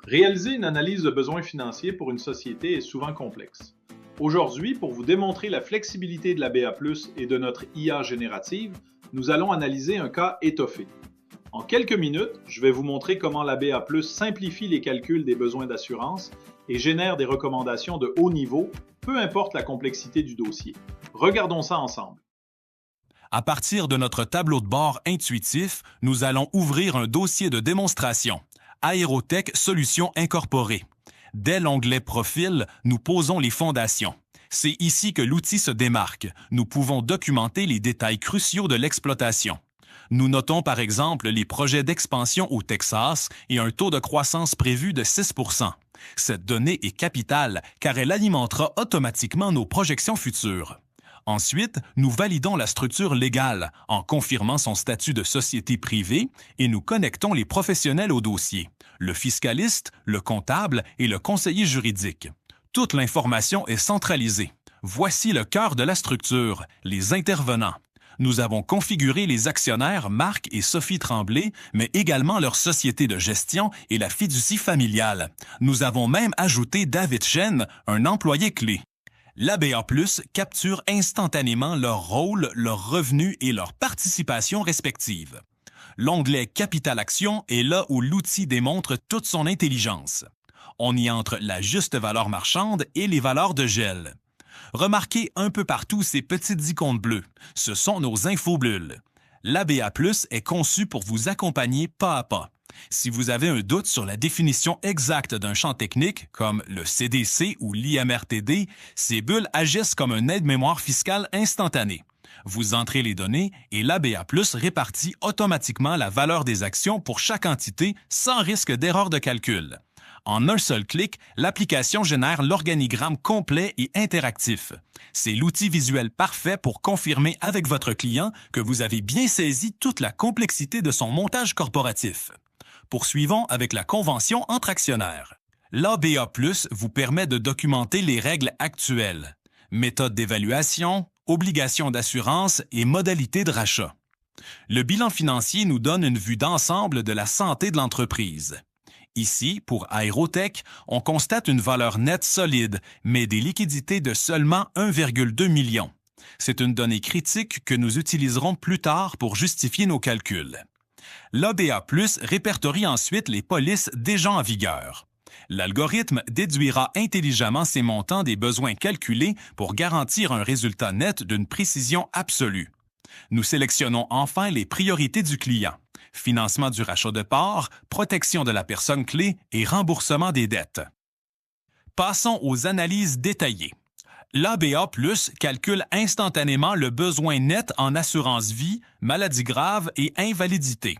Réaliser une analyse de besoins financiers pour une société est souvent complexe. Aujourd'hui, pour vous démontrer la flexibilité de la BA+, et de notre IA générative, nous allons analyser un cas étoffé. En quelques minutes, je vais vous montrer comment la BA+, simplifie les calculs des besoins d'assurance et génère des recommandations de haut niveau, peu importe la complexité du dossier. Regardons ça ensemble. À partir de notre tableau de bord intuitif, nous allons ouvrir un dossier de démonstration. Aérotech Solutions Incorporées. Dès l'onglet Profil, nous posons les fondations. C'est ici que l'outil se démarque. Nous pouvons documenter les détails cruciaux de l'exploitation. Nous notons par exemple les projets d'expansion au Texas et un taux de croissance prévu de 6 %. Cette donnée est capitale car elle alimentera automatiquement nos projections futures. Ensuite, nous validons la structure légale en confirmant son statut de société privée et nous connectons les professionnels au dossier, le fiscaliste, le comptable et le conseiller juridique. Toute l'information est centralisée. Voici le cœur de la structure, les intervenants. Nous avons configuré les actionnaires Marc et Sophie Tremblay, mais également leur société de gestion et la fiducie familiale. Nous avons même ajouté David Chen, un employé clé. L'ABA+ capture instantanément leur rôle, leurs revenus et leurs participations respectives. L'onglet Capital Action est là où l'outil démontre toute son intelligence. On y entre la juste valeur marchande et les valeurs de gel. Remarquez un peu partout ces petites icônes bleues. Ce sont nos infobulles. L'ABA+ est conçu pour vous accompagner pas à pas. Si vous avez un doute sur la définition exacte d'un champ technique, comme le CDC ou l'IMRTD, ces bulles agissent comme un aide-mémoire fiscale instantané. Vous entrez les données et l'ABA+ répartit automatiquement la valeur des actions pour chaque entité sans risque d'erreur de calcul. En un seul clic, l'application génère l'organigramme complet et interactif. C'est l'outil visuel parfait pour confirmer avec votre client que vous avez bien saisi toute la complexité de son montage corporatif. Poursuivons avec la convention entre actionnaires. L'ABA+ vous permet de documenter les règles actuelles, méthode d'évaluation, obligations d'assurance et modalités de rachat. Le bilan financier nous donne une vue d'ensemble de la santé de l'entreprise. Ici, pour Aérotech, on constate une valeur nette solide, mais des liquidités de seulement 1,2 million. C'est une donnée critique que nous utiliserons plus tard pour justifier nos calculs. L'ABA+ répertorie ensuite les polices déjà en vigueur. L'algorithme déduira intelligemment ces montants des besoins calculés pour garantir un résultat net d'une précision absolue. Nous sélectionnons enfin les priorités du client: financement du rachat de parts, protection de la personne clé et remboursement des dettes. Passons aux analyses détaillées. L'ABA+ calcule instantanément le besoin net en assurance vie, maladie grave et invalidité.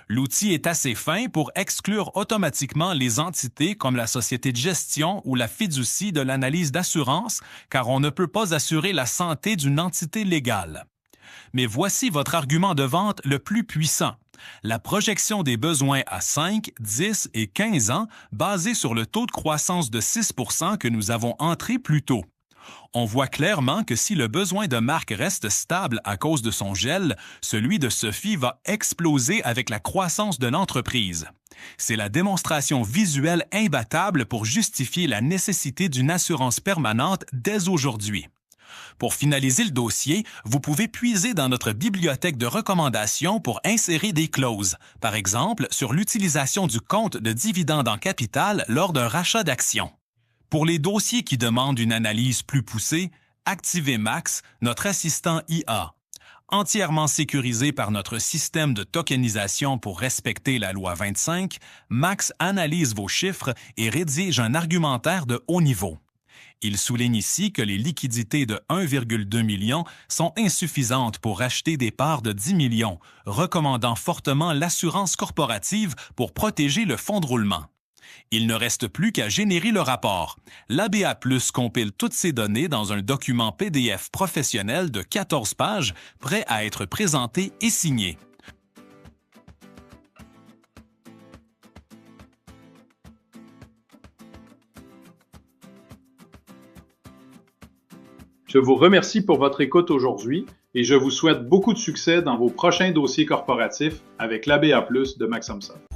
L'outil est assez fin pour exclure automatiquement les entités comme la société de gestion ou la fiducie de l'analyse d'assurance, car on ne peut pas assurer la santé d'une entité légale. Mais voici votre argument de vente le plus puissant: la projection des besoins à 5, 10 et 15 ans basée sur le taux de croissance de 6 % que nous avons entré plus tôt. On voit clairement que si le besoin de Marc reste stable à cause de son gel, celui de Sophie va exploser avec la croissance de l'entreprise. C'est la démonstration visuelle imbattable pour justifier la nécessité d'une assurance permanente dès aujourd'hui. Pour finaliser le dossier, vous pouvez puiser dans notre bibliothèque de recommandations pour insérer des clauses, par exemple sur l'utilisation du compte de dividende en capital lors d'un rachat d'actions. Pour les dossiers qui demandent une analyse plus poussée, activez Max, notre assistant IA. Entièrement sécurisé par notre système de tokenisation pour respecter la loi 25, Max analyse vos chiffres et rédige un argumentaire de haut niveau. Il souligne ici que les liquidités de 1,2 million sont insuffisantes pour acheter des parts de 10 millions, recommandant fortement l'assurance corporative pour protéger le fonds de roulement. Il ne reste plus qu'à générer le rapport. L'ABA+ compile toutes ces données dans un document PDF professionnel de 14 pages, prêt à être présenté et signé. Je vous remercie pour votre écoute aujourd'hui et je vous souhaite beaucoup de succès dans vos prochains dossiers corporatifs avec l'ABA+ de Maximsoft.